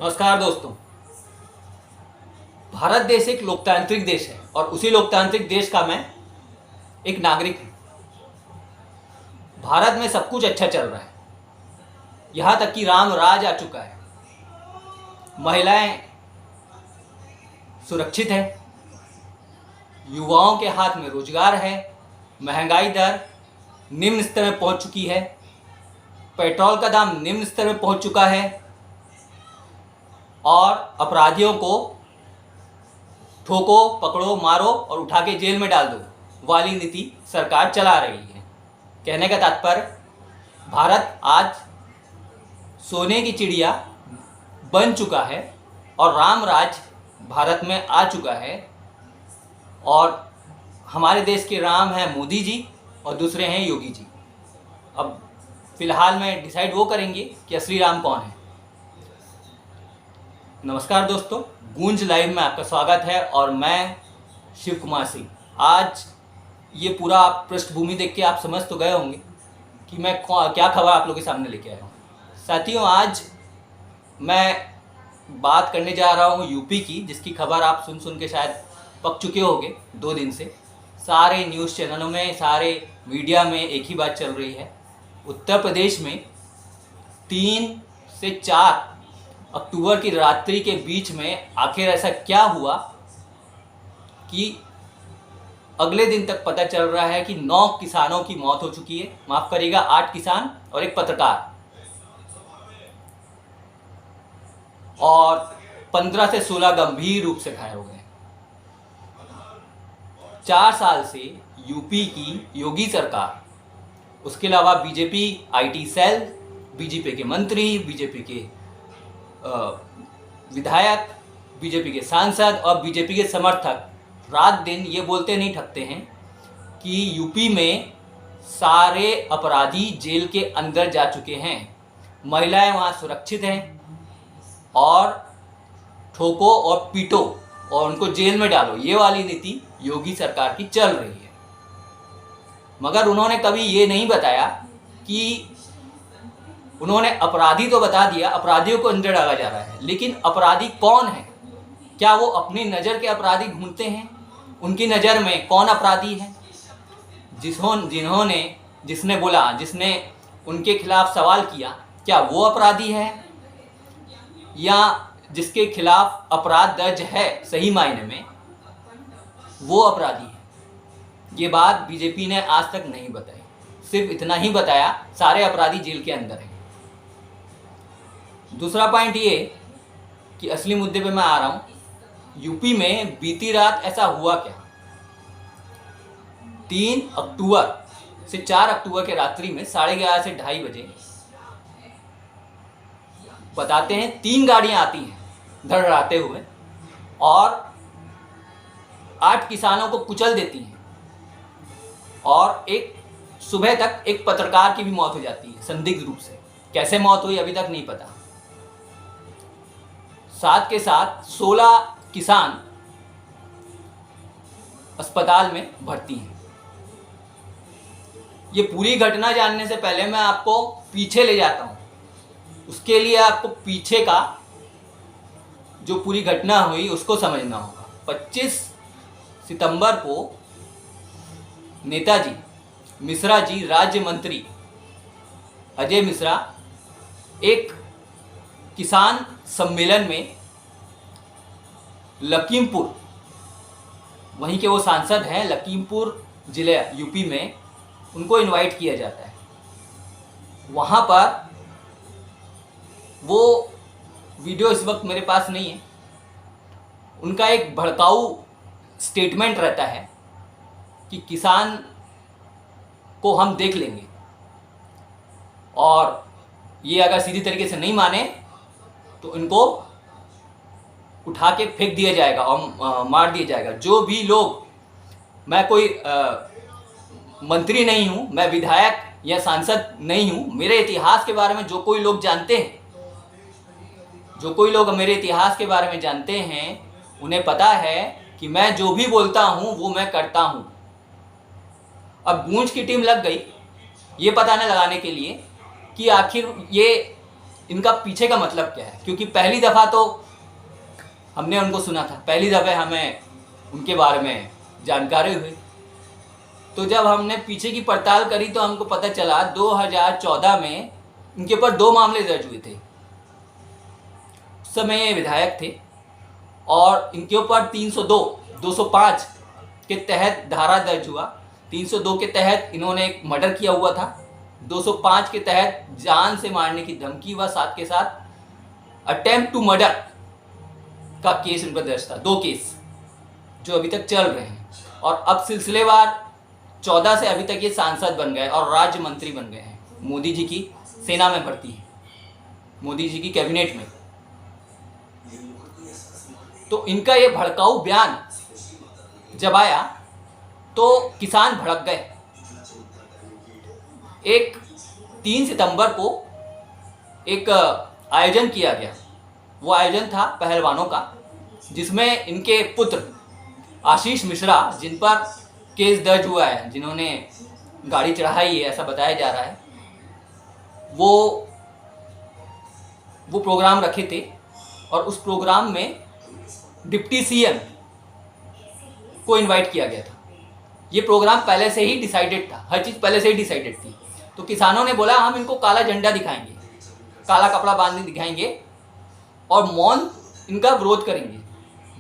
नमस्कार दोस्तों। भारत देश एक लोकतांत्रिक देश है और उसी लोकतांत्रिक देश का मैं एक नागरिक हूँ। भारत में सब कुछ अच्छा चल रहा है, यहाँ तक कि राम राज आ चुका है। महिलाएं सुरक्षित है, युवाओं के हाथ में रोजगार है, महंगाई दर निम्न स्तर में पहुँच चुकी है, पेट्रोल का दाम निम्न स्तर में पहुँच चुका है और अपराधियों को ठोको, पकड़ो, मारो और उठा के जेल में डाल दो वाली नीति सरकार चला रही है। कहने का तात्पर्य, भारत आज सोने की चिड़िया बन चुका है और राम राज भारत में आ चुका है। और हमारे देश के राम हैं मोदी जी और दूसरे हैं योगी जी। अब फिलहाल में डिसाइड वो करेंगे कि असली राम कौन है। नमस्कार दोस्तों, गूंज लाइव में आपका स्वागत है और मैं शिव कुमार सिंह। आज ये पूरा आप पृष्ठभूमि देख के आप समझ तो गए होंगे कि मैं क्या खबर आप लोगों के सामने लेके आया हूँ। साथियों, आज मैं बात करने जा रहा हूँ यूपी की, जिसकी खबर आप सुन के शायद पक चुके होंगे 2 दिन से। सारे न्यूज़ चैनलों में, सारे मीडिया में एक ही बात चल रही है। उत्तर प्रदेश में 3 से 4 अक्टूबर की रात्रि के बीच में आखिर ऐसा क्या हुआ कि अगले दिन तक पता चल रहा है कि 9 किसानों की मौत हो चुकी है। माफ़ करिएगा, 8 किसान और एक पत्रकार, और 15 से 16 गंभीर रूप से घायल हो गए। 4 साल से यूपी की योगी सरकार, उसके अलावा बीजेपी आईटी सेल, बीजेपी के मंत्री, बीजेपी के विधायक, बीजेपी के सांसद और बीजेपी के समर्थक रात दिन ये बोलते नहीं थकते हैं कि यूपी में सारे अपराधी जेल के अंदर जा चुके हैं, महिलाएं वहाँ सुरक्षित हैं और ठोको और पीटो और उनको जेल में डालो, ये वाली नीति योगी सरकार की चल रही है। मगर उन्होंने कभी ये नहीं बताया कि उन्होंने अपराधी तो बता दिया, अपराधियों को अंदर डाला जा रहा है, लेकिन अपराधी कौन है? क्या वो अपनी नज़र के अपराधी ढूंढते हैं? उनकी नज़र में कौन अपराधी है? जिसने उनके खिलाफ सवाल किया, क्या वो अपराधी है या जिसके खिलाफ अपराध दर्ज है सही मायने में वो अपराधी है? ये बात बीजेपी ने आज तक नहीं बताई। सिर्फ इतना ही बताया, सारे अपराधी जेल के अंदर हैं। दूसरा पॉइंट ये कि असली मुद्दे पे मैं आ रहा हूँ। यूपी में बीती रात ऐसा हुआ क्या? 3 अक्टूबर से 4 अक्टूबर के रात्रि में 11:30 से 2:30 बजे बताते हैं 3 गाड़ियाँ आती हैं धड़धड़ाते हुए और 8 किसानों को कुचल देती हैं और एक सुबह तक एक पत्रकार की भी मौत हो जाती है संदिग्ध रूप से। कैसे मौत हुई अभी तक नहीं पता। साथ के साथ 16 किसान अस्पताल में भर्ती हैं। ये पूरी घटना जानने से पहले मैं आपको पीछे ले जाता हूँ। उसके लिए आपको पीछे का जो पूरी घटना हुई उसको समझना होगा। 25 सितंबर को नेताजी मिश्रा जी, राज्य मंत्री अजय मिश्रा, एक किसान सम्मेलन में लखीमपुर, वहीं के वो सांसद हैं, लखीमपुर जिले यूपी में, उनको इनवाइट किया जाता है। वहाँ पर वो वीडियो इस वक्त मेरे पास नहीं है। उनका एक भड़काऊ स्टेटमेंट रहता है कि किसान को हम देख लेंगे और ये अगर सीधी तरीके से नहीं माने तो इनको उठा के फेंक दिया जाएगा और मार दिया जाएगा। जो भी लोग, मैं कोई मंत्री नहीं हूँ, मैं विधायक या सांसद नहीं हूँ, मेरे इतिहास के बारे में जो कोई लोग जानते हैं, मेरे इतिहास के बारे में जानते हैं, उन्हें पता है कि मैं जो भी बोलता हूँ वो मैं करता हूँ। अब गूंज की टीम लग गई ये पता न लगाने के लिए कि आखिर ये इनका पीछे का मतलब क्या है, क्योंकि पहली दफ़ा तो हमने उनको सुना था, पहली दफ़ा हमें उनके बारे में जानकारी हुई। तो जब हमने पीछे की पड़ताल करी तो हमको पता चला 2014 में इनके ऊपर 2 मामले दर्ज हुए थे। उस समय ये विधायक थे और इनके ऊपर 302, 205 के तहत धारा दर्ज हुआ। 302 के तहत इन्होंने एक मर्डर किया हुआ था, 205 के तहत जान से मारने की धमकी व साथ के साथ अटेम्प्ट टू मर्डर का केस इन पर दर्ज था। 2 केस जो अभी तक चल रहे हैं और अब सिलसिलेवार 14 से अभी तक ये सांसद बन गए और राज्य मंत्री बन गए हैं। मोदी जी की सेना में भर्ती है, मोदी जी की कैबिनेट में। तो इनका ये भड़काऊ बयान जब आया तो किसान भड़क गए। एक 3 सितंबर को एक आयोजन किया गया। वो आयोजन था पहलवानों का, जिसमें इनके पुत्र आशीष मिश्रा, जिन पर केस दर्ज हुआ है, जिन्होंने गाड़ी चढ़ाई है ऐसा बताया जा रहा है, वो प्रोग्राम रखे थे और उस प्रोग्राम में डिप्टी सीएम को इनवाइट किया गया था। ये प्रोग्राम पहले से ही डिसाइडेड था, हर चीज़ पहले से ही डिसाइडेड थी। तो किसानों ने बोला हम इनको काला झंडा दिखाएंगे, काला कपड़ा बांधने दिखाएंगे और मौन इनका विरोध करेंगे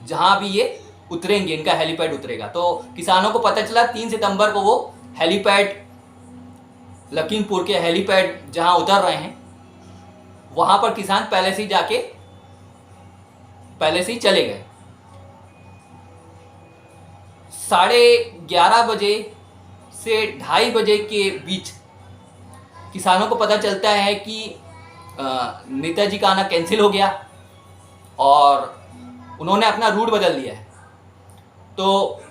जहाँ भी ये उतरेंगे, इनका हेलीपैड उतरेगा। तो किसानों को पता चला 3 सितंबर को वो हेलीपैड, लखीमपुर के हेलीपैड जहाँ उतर रहे हैं, वहाँ पर किसान पहले से ही चले गए। 11:30 बजे से 2:30 बजे के बीच किसानों को पता चलता है कि नेताजी का आना कैंसिल हो गया और उन्होंने अपना रूट बदल लिया है। तो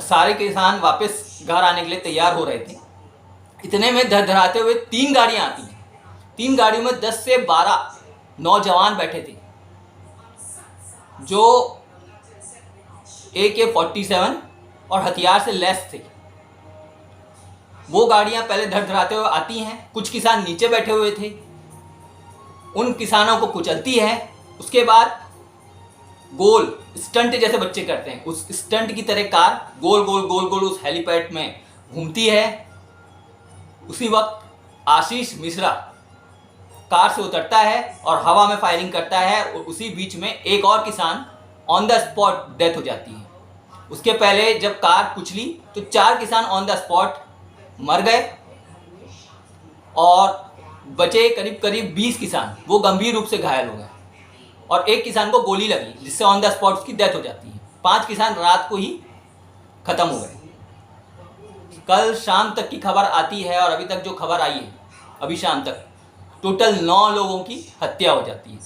सारे किसान वापस घर आने के लिए तैयार हो रहे थे। इतने में धड़धड़ाते हुए 3 गाड़ियां आती हैं। 3 गाड़ियों में 10 से 12 नौजवान बैठे थे जो AK-47 और हथियार से लैस थे। वो गाड़ियां पहले धड़धड़ाते हुए आती हैं, कुछ किसान नीचे बैठे हुए थे, उन किसानों को कुचलती है। उसके बाद गोल स्टंट जैसे बच्चे करते हैं, उस स्टंट की तरह कार गोल गोल गोल गोल उस हेलीपैड में घूमती है। उसी वक्त आशीष मिश्रा कार से उतरता है और हवा में फायरिंग करता है और उसी बीच में एक और किसान ऑन द स्पॉट डेथ हो जाती है। उसके पहले जब कार कुचली तो 4 किसान ऑन द स्पॉट मर गए और बचे करीब करीब 20 किसान, वो गंभीर रूप से घायल हो गए और एक किसान को गोली लगी जिससे ऑन द स्पॉट उसकी डेथ हो जाती है। 5 किसान रात को ही खत्म हो गए। कल शाम तक की खबर आती है और अभी तक जो खबर आई है, अभी शाम तक टोटल 9 लोगों की हत्या हो जाती है।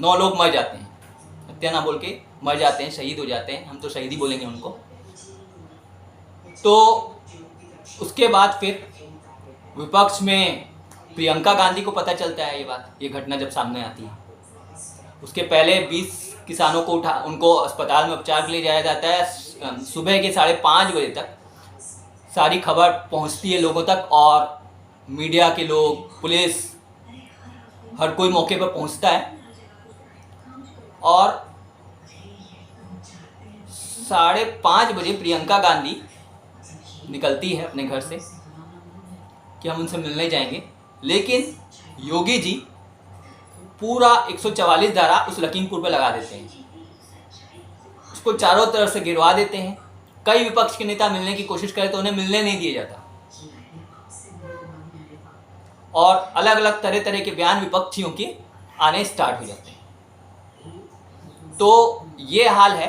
9 लोग मर जाते हैं, हत्या ना बोल के मर जाते हैं, शहीद हो जाते हैं, हम तो शहीद ही बोलेंगे उनको। तो उसके बाद फिर विपक्ष में प्रियंका गांधी को पता चलता है ये घटना जब सामने आती है। उसके पहले 20 किसानों को उनको अस्पताल में उपचार के लिए जाया जाता है। सुबह के 5:30 बजे तक सारी खबर पहुंचती है लोगों तक और मीडिया के लोग, पुलिस, हर कोई मौके पर पहुंचता है और 5:30 बजे प्रियंका गांधी निकलती है अपने घर से कि हम उनसे मिलने जाएंगे। लेकिन योगी जी पूरा 144 धारा उस लखीमपुर पे लगा देते हैं, उसको चारों तरफ से गिरवा देते हैं। कई विपक्ष के नेता मिलने की कोशिश करें तो उन्हें मिलने नहीं दिया जाता और अलग अलग तरह के बयान विपक्षियों के आने स्टार्ट हो जाते हैं। तो ये हाल है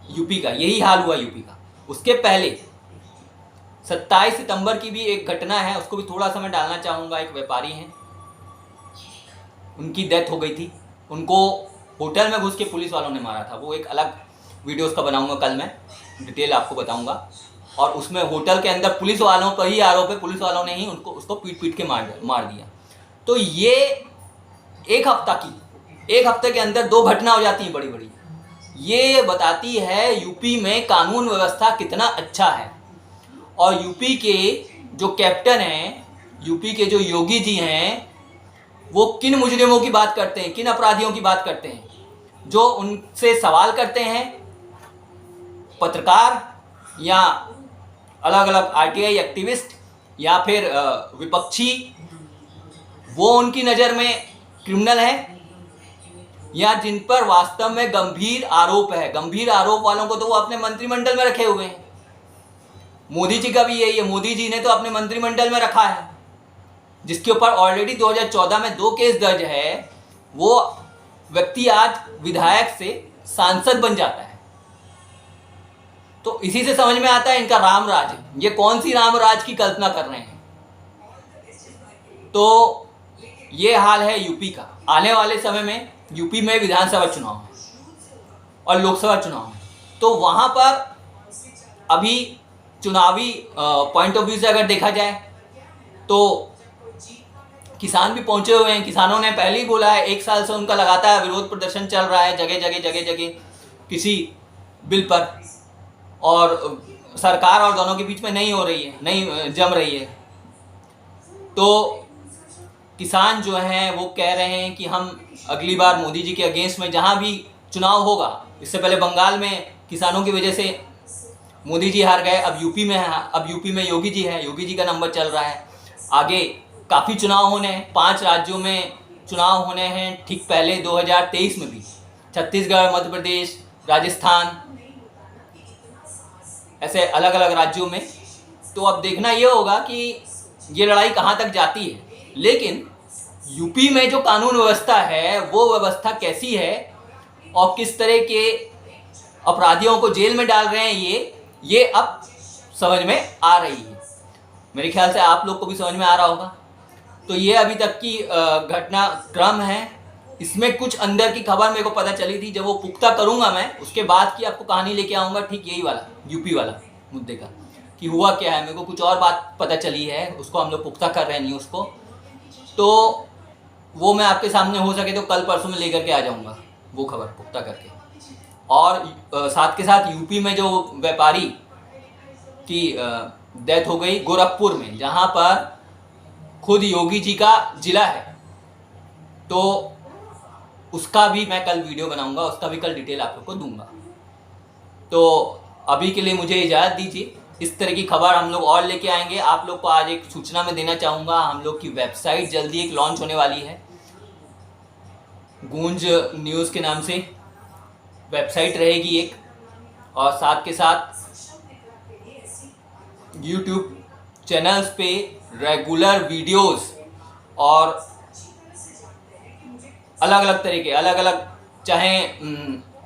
यूपी का, यही हाल हुआ यूपी का। उसके पहले 27 सितंबर की भी एक घटना है, उसको भी थोड़ा सा मैं डालना चाहूँगा। एक व्यापारी हैं, उनकी डेथ हो गई थी। उनको होटल में घुस के पुलिस वालों ने मारा था। वो एक अलग वीडियो उसका बनाऊंगा, कल मैं डिटेल आपको बताऊंगा। और उसमें होटल के अंदर पुलिस वालों पर ही आरोप है, पुलिस वालों ने ही उसको पीट के मार दिया। तो ये एक हफ्ते के अंदर 2 घटना हो जाती हैं बड़ी बड़ी। ये बताती है यूपी में कानून व्यवस्था कितना अच्छा है। और यूपी के जो कैप्टन हैं, यूपी के जो योगी जी हैं, वो किन मुजरिमों की बात करते हैं, किन अपराधियों की बात करते हैं? जो उनसे सवाल करते हैं पत्रकार या अलग अलग आरटीआई एक्टिविस्ट या फिर विपक्षी, वो उनकी नज़र में क्रिमिनल है, या जिन पर वास्तव में गंभीर आरोप है? गंभीर आरोप वालों को तो वो अपने मंत्रिमंडल में रखे हुए हैं। मोदी जी का भी यही है, मोदी जी ने तो अपने मंत्रिमंडल में रखा है, जिसके ऊपर ऑलरेडी 2014 में 2 केस दर्ज है। वो व्यक्ति आज विधायक से सांसद बन जाता है। तो इसी से समझ में आता है इनका राम राज है। ये कौन सी राम राज की कल्पना कर रहे हैं? तो ये हाल है यूपी का। आने वाले समय में यूपी में विधानसभा चुनाव है और लोकसभा चुनाव है, तो वहाँ पर अभी चुनावी पॉइंट ऑफ व्यू से अगर देखा जाए तो किसान भी पहुंचे हुए हैं। किसानों ने पहले ही बोला है, 1 साल से उनका लगातार विरोध प्रदर्शन चल रहा है जगह जगह किसी बिल पर, और सरकार और दोनों के बीच में नहीं हो रही है, नहीं जम रही है। तो किसान जो हैं वो कह रहे हैं कि हम अगली बार मोदी जी के अगेंस्ट में जहाँ भी चुनाव होगा, इससे पहले बंगाल में किसानों की वजह से मोदी जी हार गए, अब यूपी में योगी जी है, योगी जी का नंबर चल रहा है। आगे काफ़ी चुनाव होने हैं, 5 राज्यों में चुनाव होने हैं, ठीक पहले 2023 में भी छत्तीसगढ़, मध्य प्रदेश, राजस्थान, ऐसे अलग अलग राज्यों में। तो अब देखना ये होगा कि ये लड़ाई कहाँ तक जाती है। लेकिन यूपी में जो कानून व्यवस्था है वो व्यवस्था कैसी है और किस तरह के अपराधियों को जेल में डाल रहे हैं, ये अब समझ में आ रही है। मेरे ख्याल से आप लोग को भी समझ में आ रहा होगा। तो ये अभी तक की घटनाक्रम है। इसमें कुछ अंदर की खबर मेरे को पता चली थी, जब वो पुख्ता करूँगा मैं उसके बाद की आपको कहानी लेके आऊँगा, ठीक यही वाला यूपी वाला मुद्दे का कि हुआ क्या है। मेरे को कुछ और बात पता चली है, उसको हम लोग पुख्ता कर रहे हैं न्यूज़ को, तो वो मैं आपके सामने हो सके तो कल परसों में लेकर के आ जाऊँगा वो खबर पुख्ता करके। और साथ के साथ यूपी में जो व्यापारी की डेथ हो गई गोरखपुर में, जहाँ पर खुद योगी जी का जिला है, तो उसका भी मैं कल वीडियो बनाऊंगा, उसका भी कल डिटेल आप लोग को दूंगा। तो अभी के लिए मुझे इजाज़त दीजिए। इस तरह की खबर हम लोग और लेके आएंगे। आप लोग को आज एक सूचना मैं देना चाहूँगा, हम लोग की वेबसाइट जल्दी एक लॉन्च होने वाली है। गूंज न्यूज़ के नाम से वेबसाइट रहेगी एक, और साथ के साथ यूट्यूब चैनल्स पे रेगुलर वीडियोस और अलग अलग तरह के चाहे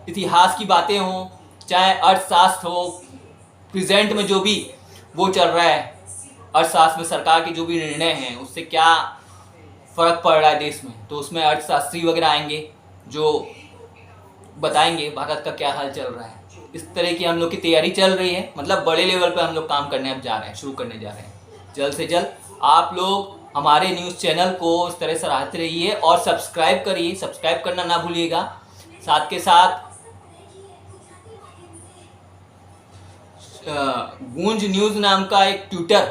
इतिहास की बातें हों, चाहे अर्थशास्त्र हो, प्रेजेंट में जो भी वो चल रहा है, अर्थशास्त्र में सरकार के जो भी निर्णय हैं उससे क्या फ़र्क पड़ रहा है देश में, तो उसमें अर्थशास्त्री वगैरह आएंगे जो बताएंगे भारत का क्या हाल चल रहा है। इस तरह की हम लोग की तैयारी चल रही है, मतलब बड़े लेवल पे हम लोग काम करने अब जा रहे हैं, शुरू करने जा रहे हैं। जल्द से जल्द आप लोग हमारे न्यूज़ चैनल को इस तरह सराहते रहिए और सब्सक्राइब करिए, सब्सक्राइब करना ना भूलिएगा। साथ के साथ गूंज न्यूज़ नाम का एक ट्विटर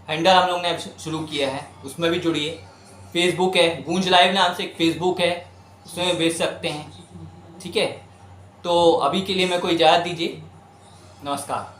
हैंडल हम लोग ने शुरू किया है, उसमें भी जुड़िए। फेसबुक है, गूंज लाइव नाम से एक फेसबुक है, उसमें भेज सकते हैं, ठीक है। तो अभी के लिए मेरे को इजाज़त दीजिए, नमस्कार।